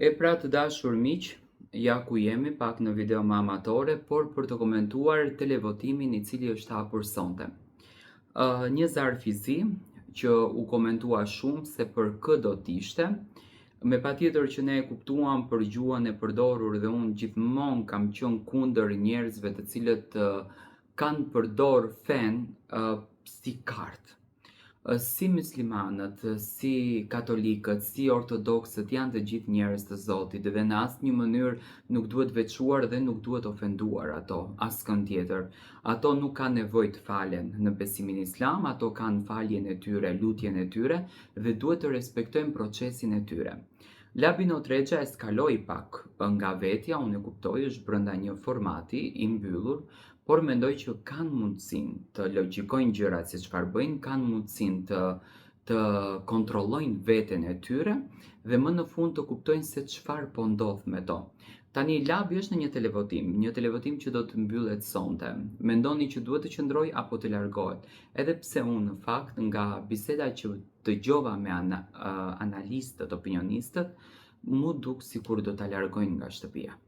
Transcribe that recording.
E pra të dashur miq, ja ku jemi pak në video më amatore, por për të komentuar televotimin i cili është hapur sonte. Një zarfizi që u komentua shumë se për kë do t'ishte, me patjetër që ne e kuptuam për gjuhën e përdorur dhe unë gjithmonë kam qenë kundër njerëzve të cilët kanë përdor fen si kartë. Si muslimanët, si katolikët, si ortodoksët janë të gjithë njerëz të Zotit dhe në asnjë mënyrë nuk duhet veçuar dhe nuk duhet ofenduar ato, askën tjetër. Ato nuk kanë nevojë të falen në besimin islam, ato kanë faljen e tyre, lutjen e tyre dhe duhet të respektojmë procesin e tyre. Labino Tregja e skaloi pak nga vetja, unë e kuptoj, është brenda një formati i mbyllur, por mendoj që kanë mundësinë të logjikojnë gjërat si çfarë bëjnë, kanë mundësinë të kontrollojnë veten e tyre dhe më në fund të kuptojnë se çfarë po ndodh me to. Tani Labi është në një televotim që do të mbyllet sonte. Mendoni që duhet të qëndroj apo të largohet? Edhe pse unë në fakt nga biseda që dëgjova me analistët, opinionistët, mu duk sikur do ta largojnë nga shtëpia.